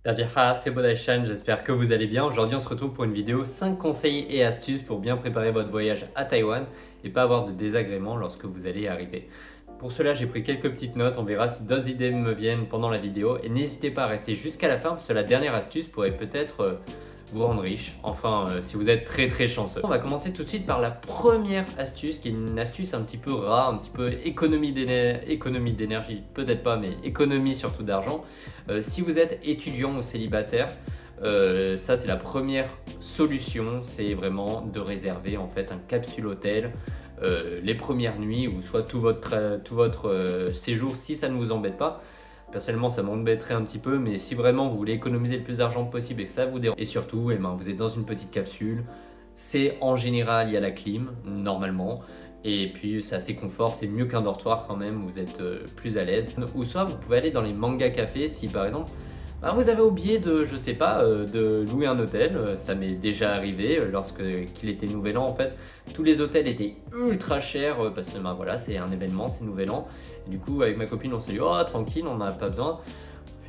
Tadjiha, c'est Bodaishan, j'espère que vous allez bien. Aujourd'hui, on se retrouve pour une vidéo 5 conseils et astuces pour bien préparer votre voyage à Taïwan et pas avoir de désagréments lorsque vous allez y arriver. Pour cela, j'ai pris quelques petites notes, on verra si d'autres idées me viennent pendant la vidéo. Et n'hésitez pas à rester jusqu'à la fin parce que la dernière astuce pourrait peut-être vous rendre riche, enfin si vous êtes très chanceux. On va commencer tout de suite par la première astuce qui est une astuce un petit peu rare, un petit peu économie d'énergie, peut-être pas, mais économie surtout d'argent. Si vous êtes étudiant ou célibataire, ça c'est la première solution, c'est vraiment de réserver en fait un capsule hôtel les premières nuits ou soit tout votre séjour si ça ne vous embête pas. Personnellement, ça m'embêterait un petit peu, mais si vraiment vous voulez économiser le plus d'argent possible et que ça vous dérange, et surtout, vous êtes dans une petite capsule, c'est en général, il y a la clim, normalement, et puis c'est assez confort, c'est mieux qu'un dortoir quand même, vous êtes plus à l'aise. Ou soit vous pouvez aller dans les manga cafés si par exemple vous avez oublié de, je sais pas, de louer un hôtel. Ça m'est déjà arrivé lorsque qu'il était Nouvel An en fait. Tous les hôtels étaient ultra chers parce que voilà, c'est un événement, c'est Nouvel An. Et du coup, avec ma copine, on s'est dit oh tranquille, on n'en a pas besoin.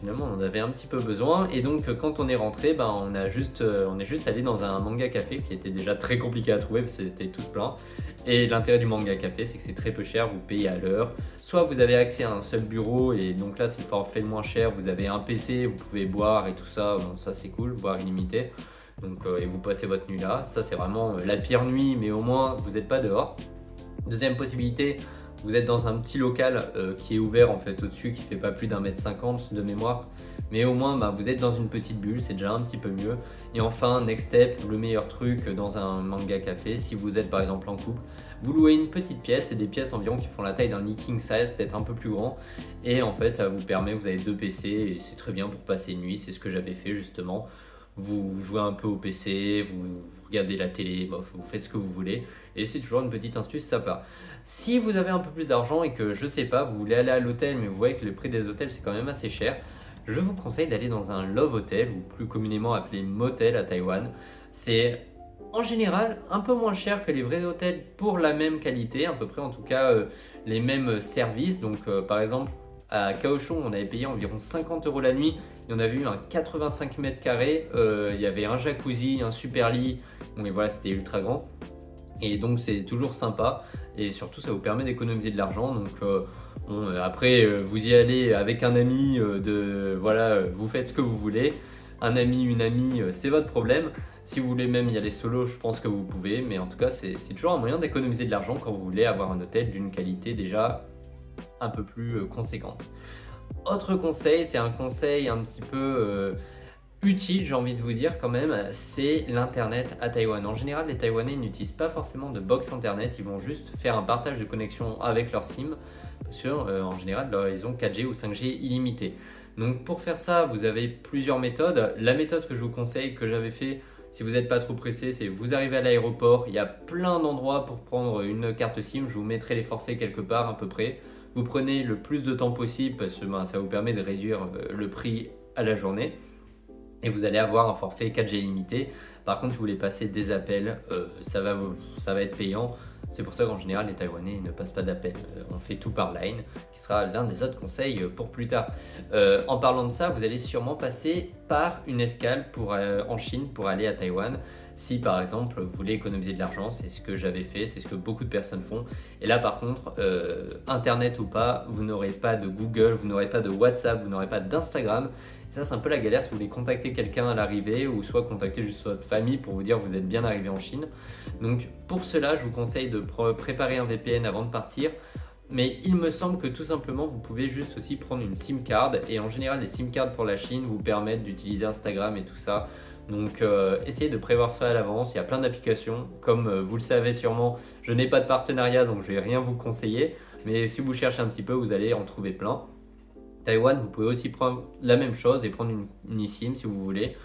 Finalement, on en avait un petit peu besoin et donc quand on est rentré, on est juste allé dans un manga café qui était déjà très compliqué à trouver parce que c'était tous plein. Et l'intérêt du manga café, c'est que c'est très peu cher, vous payez à l'heure. Soit vous avez accès à un seul bureau et donc là c'est le forfait le moins cher, vous avez un PC, vous pouvez boire et tout ça, bon ça c'est cool, boire illimité. Donc et vous passez votre nuit là, ça c'est vraiment la pire nuit mais au moins vous n'êtes pas dehors. Deuxième possibilité, vous êtes dans un petit local qui est ouvert en fait au-dessus, qui fait pas plus d'1,50 m de mémoire, mais au moins vous êtes dans une petite bulle, c'est déjà un petit peu mieux. Et enfin, next step, le meilleur truc dans un manga café, si vous êtes par exemple en couple, vous louez une petite pièce, c'est des pièces environ qui font la taille d'un lit king size, peut-être un peu plus grand, et en fait ça vous permet, vous avez deux PC et c'est très bien pour passer une nuit, c'est ce que j'avais fait justement. Vous jouez un peu au PC, vous regardez la télé, bof, vous faites ce que vous voulez, et c'est toujours une petite astuce sympa. Si vous avez un peu plus d'argent et que je sais pas, vous voulez aller à l'hôtel mais vous voyez que le prix des hôtels c'est quand même assez cher, je vous conseille d'aller dans un love hotel ou plus communément appelé motel à Taïwan. C'est en général un peu moins cher que les vrais hôtels pour la même qualité, à peu près en tout cas les mêmes services. Donc par exemple à Kaohsiung on avait payé environ 50 € la nuit et on avait eu un 85 mètres carrés, il y avait un jacuzzi, un super lit, bon et voilà c'était ultra grand. Et donc c'est toujours sympa et surtout ça vous permet d'économiser de l'argent. Donc après vous y allez avec un ami, voilà, vous faites ce que vous voulez. Un ami, une amie, c'est votre problème. Si vous voulez même y aller solo, je pense que vous pouvez. Mais en tout cas, c'est toujours un moyen d'économiser de l'argent quand vous voulez avoir un hôtel d'une qualité déjà un peu plus conséquente. Autre conseil, c'est un conseil un petit peu utile, j'ai envie de vous dire quand même, c'est l'internet à Taïwan. En général, les Taïwanais n'utilisent pas forcément de box internet, ils vont juste faire un partage de connexion avec leur SIM, parce que en général, ils ont 4G ou 5G illimité. Donc pour faire ça, vous avez plusieurs méthodes. La méthode que je vous conseille, que j'avais fait, si vous n'êtes pas trop pressé, c'est vous arrivez à l'aéroport, il y a plein d'endroits pour prendre une carte SIM, je vous mettrai les forfaits quelque part à peu près. Vous prenez le plus de temps possible parce que ça vous permet de réduire le prix à la journée et vous allez avoir un forfait 4G limité. Par contre, si vous voulez passer des appels, ça va être payant. C'est pour ça qu'en général, les Taïwanais ne passent pas d'appels. On fait tout par Line, qui sera l'un des autres conseils pour plus tard. En parlant de ça, vous allez sûrement passer par une escale en Chine pour aller à Taïwan. Si par exemple vous voulez économiser de l'argent, c'est ce que j'avais fait, c'est ce que beaucoup de personnes font. Et là par contre, internet ou pas, vous n'aurez pas de Google, vous n'aurez pas de WhatsApp, vous n'aurez pas d'Instagram. Ça, c'est un peu la galère si vous voulez contacter quelqu'un à l'arrivée ou soit contacter juste votre famille pour vous dire que vous êtes bien arrivé en Chine. Donc pour cela, je vous conseille de préparer un VPN avant de partir. Mais il me semble que tout simplement, vous pouvez juste aussi prendre une SIM card. Et en général, les SIM cards pour la Chine vous permettent d'utiliser Instagram et tout ça. Donc essayez de prévoir ça à l'avance. Il y a plein d'applications. Comme vous le savez sûrement, je n'ai pas de partenariat, donc je ne vais rien vous conseiller. Mais si vous cherchez un petit peu, vous allez en trouver plein. Taïwan, vous pouvez aussi prendre la même chose et prendre une eSIM si vous voulez.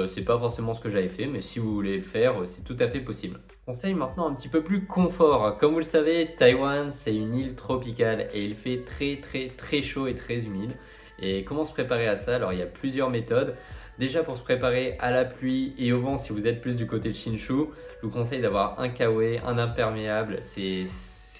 C'est pas forcément ce que j'avais fait, mais si vous voulez le faire, c'est tout à fait possible. Conseil maintenant un petit peu plus confort. Comme vous le savez, Taïwan, c'est une île tropicale et il fait très chaud et très humide. Et comment se préparer à ça? Alors, il y a plusieurs méthodes. Déjà, pour se préparer à la pluie et au vent, si vous êtes plus du côté de Hsinchu, je vous conseille d'avoir un kawaii, un imperméable. C'est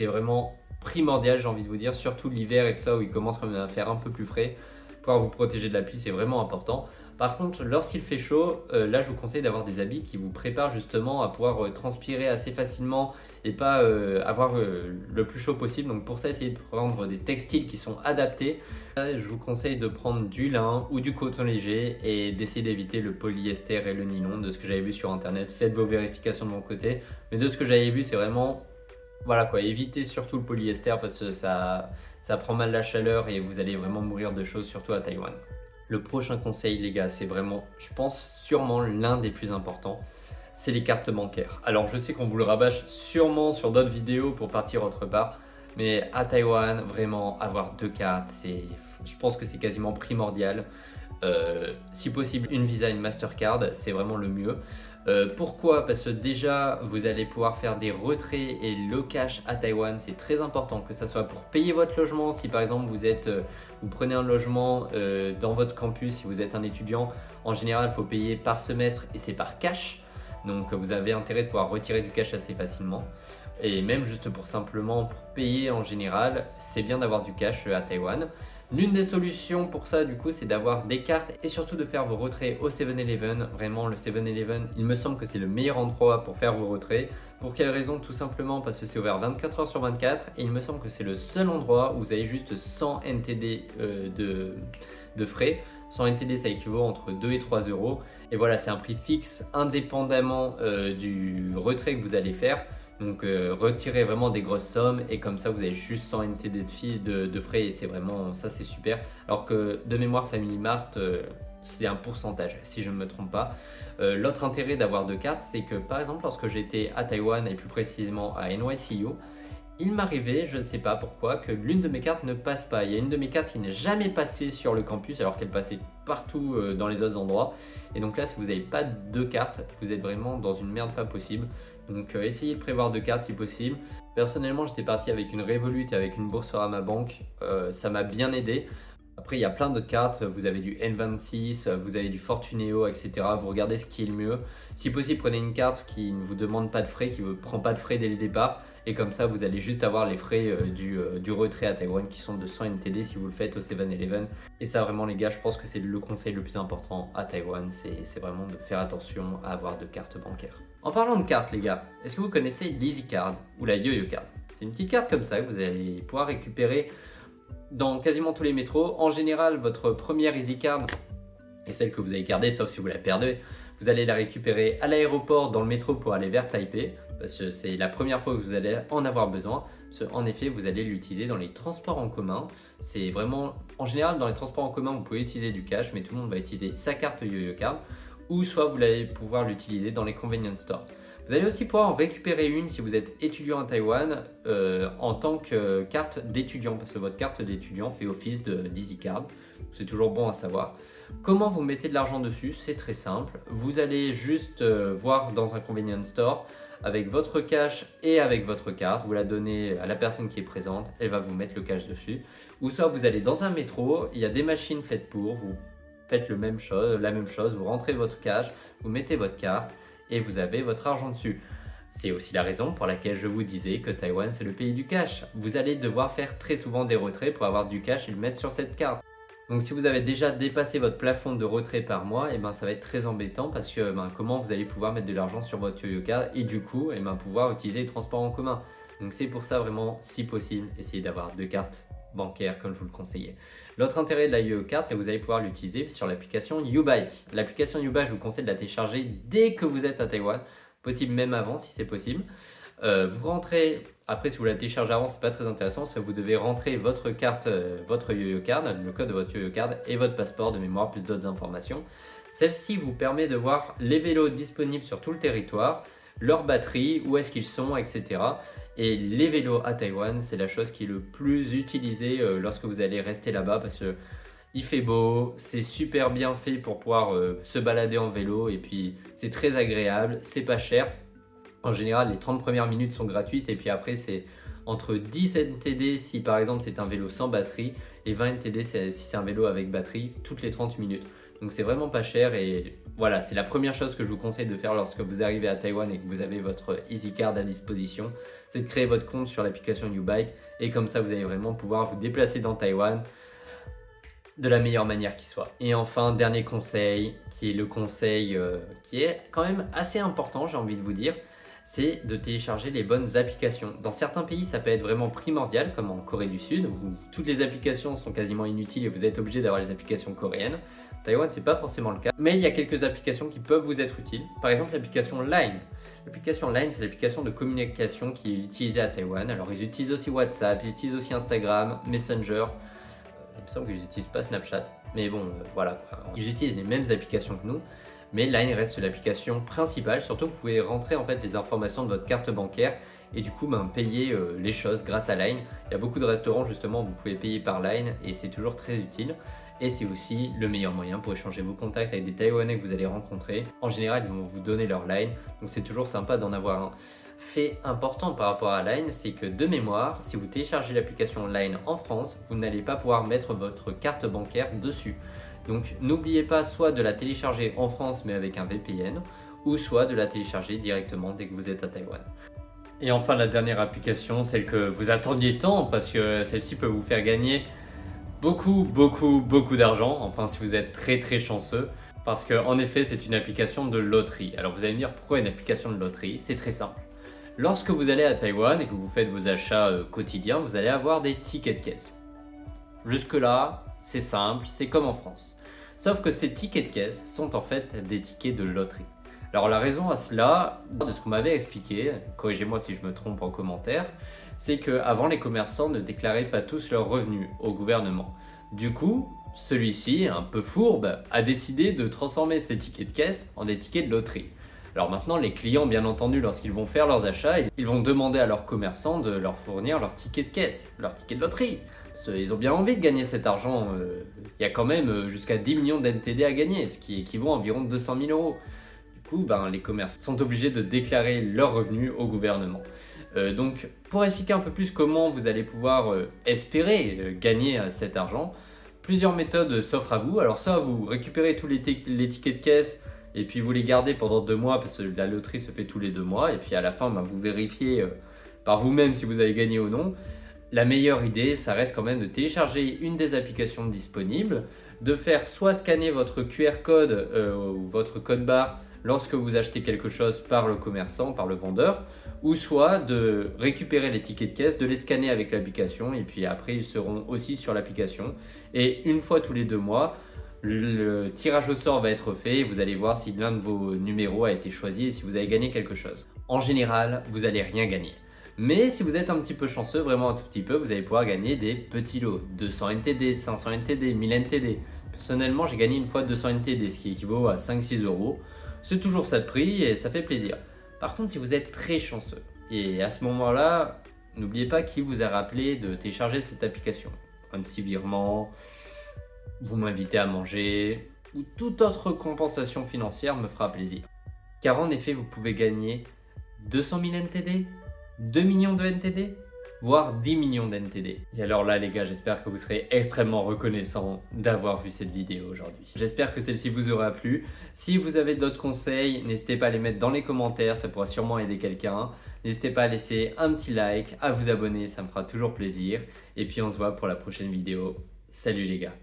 vraiment primordial, j'ai envie de vous dire, surtout l'hiver et tout ça où il commence quand même à faire un peu plus frais. Pouvoir vous protéger de la pluie, c'est vraiment important. Par contre, lorsqu'il fait chaud, là je vous conseille d'avoir des habits qui vous préparent justement à pouvoir transpirer assez facilement et pas avoir le plus chaud possible. Donc pour ça, essayez de prendre des textiles qui sont adaptés. Je vous conseille de prendre du lin ou du coton léger et d'essayer d'éviter le polyester et le nylon. De ce que j'avais vu sur internet, faites vos vérifications de mon côté. Mais de ce que j'avais vu, c'est vraiment, voilà quoi, évitez surtout le polyester parce que ça prend mal la chaleur et vous allez vraiment mourir de chaud, surtout à Taïwan. Le prochain conseil, les gars, c'est vraiment, je pense, sûrement l'un des plus importants, c'est les cartes bancaires. Alors, je sais qu'on vous le rabâche sûrement sur d'autres vidéos pour partir autre part, mais à Taïwan, vraiment, avoir 2 cartes, je pense que c'est quasiment primordial. Si possible, une Visa, une Mastercard, c'est vraiment le mieux. Pourquoi? Parce que déjà, vous allez pouvoir faire des retraits et le cash à Taïwan, c'est très important, que ça soit pour payer votre logement. Si par exemple vous prenez un logement dans votre campus, si vous êtes un étudiant, en général, il faut payer par semestre et c'est par cash. Donc vous avez intérêt de pouvoir retirer du cash assez facilement. Et même juste pour simplement pour payer en général, c'est bien d'avoir du cash à Taïwan. L'une des solutions pour ça, du coup, c'est d'avoir des cartes et surtout de faire vos retraits au 7-Eleven. Vraiment, le 7-Eleven, il me semble que c'est le meilleur endroit pour faire vos retraits. Pour quelle raison? Tout simplement parce que c'est ouvert 24 heures sur 24 et il me semble que c'est le seul endroit où vous avez juste 100 NTD de frais. 100 NTD, ça équivaut entre 2 et 3 euros. Et voilà, c'est un prix fixe indépendamment du retrait que vous allez faire. Donc retirez vraiment des grosses sommes et comme ça vous avez juste 100 NTD de frais et c'est vraiment, ça c'est super. Alors que de mémoire Family Mart, c'est un pourcentage si je ne me trompe pas. L'autre intérêt d'avoir 2 cartes, c'est que par exemple lorsque j'étais à Taïwan et plus précisément à NYCU, il m'arrivait, je ne sais pas pourquoi, que l'une de mes cartes ne passe pas. Il y a une de mes cartes qui n'est jamais passée sur le campus alors qu'elle passait partout dans les autres endroits. Et donc là, si vous n'avez pas 2 cartes, vous êtes vraiment dans une merde pas possible. Donc essayez de prévoir 2 cartes si possible. Personnellement, j'étais parti avec une Revolut et avec une Boursorama Bank. Ça m'a bien aidé. Après, il y a plein d'autres cartes. Vous avez du N26, vous avez du Fortuneo, etc. Vous regardez ce qui est le mieux. Si possible, prenez une carte qui ne vous demande pas de frais, qui ne prend pas de frais dès le départ. Et comme ça, vous allez juste avoir les frais du retrait à Taïwan qui sont de 100 NTD si vous le faites au 7-Eleven. Et ça, vraiment, les gars, je pense que c'est le conseil le plus important à Taïwan. C'est vraiment de faire attention à avoir 2 cartes bancaires. En parlant de cartes, les gars, est-ce que vous connaissez l'EasyCard ou la YoYo Card? C'est une petite carte comme ça que vous allez pouvoir récupérer dans quasiment tous les métros. En général, votre première EasyCard est celle que vous avez gardée, sauf si vous la perdez. Vous allez la récupérer à l'aéroport dans le métro pour aller vers Taipei, parce que c'est la première fois que vous allez en avoir besoin. En effet, vous allez l'utiliser dans les transports en commun. C'est vraiment, en général, dans les transports en commun, vous pouvez utiliser du cash, mais tout le monde va utiliser sa carte YoYo Card, ou soit vous allez pouvoir l'utiliser dans les convenience stores. Vous allez aussi pouvoir en récupérer une si vous êtes étudiant à Taïwan en tant que carte d'étudiant, parce que votre carte d'étudiant fait office d'EasyCard. C'est toujours bon à savoir. Comment vous mettez de l'argent dessus? C'est très simple. Vous allez juste voir dans un convenience store avec votre cash et avec votre carte. Vous la donnez à la personne qui est présente, elle va vous mettre le cash dessus. Ou soit vous allez dans un métro, il y a des machines faites pour, vous faites la même chose, vous rentrez votre cash, vous mettez votre carte et vous avez votre argent dessus. C'est aussi la raison pour laquelle je vous disais que Taïwan c'est le pays du cash. Vous allez devoir faire très souvent des retraits pour avoir du cash et le mettre sur cette carte. Donc si vous avez déjà dépassé votre plafond de retrait par mois, ça va être très embêtant parce que comment vous allez pouvoir mettre de l'argent sur votre YoYo Card et du coup pouvoir utiliser les transports en commun. Donc c'est pour ça vraiment, si possible, essayez d'avoir 2 cartes bancaires comme je vous le conseillais. L'autre intérêt de la YoYo Card, c'est que vous allez pouvoir l'utiliser sur l'application YouBike. L'application YouBike, je vous conseille de la télécharger dès que vous êtes à Taïwan, possible même avant si c'est possible. Vous rentrez, après si vous la téléchargez avant, c'est pas très intéressant, parce que vous devez rentrer votre carte, votre YoYo Card, le code de votre YoYo Card et votre passeport de mémoire, plus d'autres informations. Celle-ci vous permet de voir les vélos disponibles sur tout le territoire, leur batterie, où est-ce qu'ils sont, etc. Et les vélos à Taïwan, c'est la chose qui est le plus utilisée lorsque vous allez rester là-bas parce que il fait beau, c'est super bien fait pour pouvoir se balader en vélo et puis c'est très agréable, c'est pas cher. En général, les 30 premières minutes sont gratuites et puis après c'est entre 10 NTD si par exemple c'est un vélo sans batterie et 20 NTD si c'est un vélo avec batterie toutes les 30 minutes. Donc c'est vraiment pas cher et voilà, c'est la première chose que je vous conseille de faire lorsque vous arrivez à Taïwan et que vous avez votre EasyCard à disposition, c'est de créer votre compte sur l'application YouBike et comme ça vous allez vraiment pouvoir vous déplacer dans Taïwan de la meilleure manière qui soit. Et enfin, dernier conseil, qui est le conseil qui est quand même assez important, j'ai envie de vous dire, c'est de télécharger les bonnes applications. Dans certains pays, ça peut être vraiment primordial, comme en Corée du Sud, où toutes les applications sont quasiment inutiles et vous êtes obligé d'avoir les applications coréennes. Taïwan, c'est pas forcément le cas, mais il y a quelques applications qui peuvent vous être utiles. Par exemple, l'application Line. L'application Line, c'est l'application de communication qui est utilisée à Taïwan. Alors, ils utilisent aussi WhatsApp, ils utilisent aussi Instagram, Messenger. Il me semble qu'ils n'utilisent pas Snapchat, mais bon, voilà. Ils utilisent les mêmes applications que nous. Mais Line reste l'application principale, surtout vous pouvez rentrer en fait des informations de votre carte bancaire et du coup payer les choses grâce à Line. Il y a beaucoup de restaurants justement où vous pouvez payer par Line et c'est toujours très utile. Et c'est aussi le meilleur moyen pour échanger vos contacts avec des Taïwanais que vous allez rencontrer. En général, ils vont vous donner leur Line, donc c'est toujours sympa d'en avoir un. Fait important par rapport à Line, c'est que de mémoire, si vous téléchargez l'application Line en France, vous n'allez pas pouvoir mettre votre carte bancaire dessus. Donc n'oubliez pas soit de la télécharger en France mais avec un VPN, ou soit de la télécharger directement dès que vous êtes à Taïwan. Et enfin la dernière application, celle que vous attendiez tant, parce que celle-ci peut vous faire gagner beaucoup d'argent, enfin si vous êtes très chanceux, parce qu'en effet c'est une application de loterie. Alors vous allez me dire pourquoi une application de loterie? C'est très simple. Lorsque vous allez à Taïwan et que vous faites vos achats quotidiens, vous allez avoir des tickets de caisse. Jusque là, c'est simple, c'est comme en France. Sauf que ces tickets de caisse sont en fait des tickets de loterie. Alors la raison à cela, de ce qu'on m'avait expliqué, corrigez-moi si je me trompe en commentaire, c'est qu'avant les commerçants ne déclaraient pas tous leurs revenus au gouvernement. Du coup, celui-ci, un peu fourbe, a décidé de transformer ces tickets de caisse en des tickets de loterie. Alors maintenant, les clients, bien entendu, lorsqu'ils vont faire leurs achats, ils vont demander à leurs commerçants de leur fournir leur ticket de caisse, leur ticket de loterie. Ils ont bien envie de gagner cet argent. Il y a quand même jusqu'à 10 millions d'NTD à gagner, ce qui équivaut à environ 200 000 euros. Du coup, les commerçants sont obligés de déclarer leurs revenus au gouvernement. Donc, pour expliquer un peu plus comment vous allez pouvoir espérer gagner cet argent, plusieurs méthodes s'offrent à vous. Alors ça, vous récupérez tous les tickets de caisse et puis vous les gardez pendant 2 mois parce que la loterie se fait tous les 2 mois. Et puis à la fin, vous vérifiez par vous-même si vous avez gagné ou non. La meilleure idée, ça reste quand même de télécharger une des applications disponibles, de faire soit scanner votre QR code ou votre code barre lorsque vous achetez quelque chose par le commerçant, par le vendeur, ou soit de récupérer les tickets de caisse, de les scanner avec l'application et puis après ils seront aussi sur l'application. Et une fois tous les 2 mois, le tirage au sort va être fait et vous allez voir si l'un de vos numéros a été choisi et si vous avez gagné quelque chose. En général, vous n'allez rien gagner. Mais si vous êtes un petit peu chanceux, vraiment un tout petit peu, vous allez pouvoir gagner des petits lots. 200 NTD, 500 NTD, 1000 NTD. Personnellement, j'ai gagné une fois 200 NTD, ce qui équivaut à 5-6 euros. C'est toujours ça de prix et ça fait plaisir. Par contre, si vous êtes très chanceux, et à ce moment-là, n'oubliez pas qu'il vous a rappelé de télécharger cette application. Un petit virement, vous m'invitez à manger, ou toute autre compensation financière me fera plaisir. Car en effet, vous pouvez gagner 200 000 NTD, 2 millions de NTD, voire 10 millions d'NTD. Et alors là les gars, j'espère que vous serez extrêmement reconnaissants d'avoir vu cette vidéo aujourd'hui. J'espère que celle-ci vous aura plu. Si vous avez d'autres conseils, n'hésitez pas à les mettre dans les commentaires, ça pourra sûrement aider quelqu'un. N'hésitez pas à laisser un petit like, à vous abonner, ça me fera toujours plaisir. Et puis on se voit pour la prochaine vidéo. Salut les gars!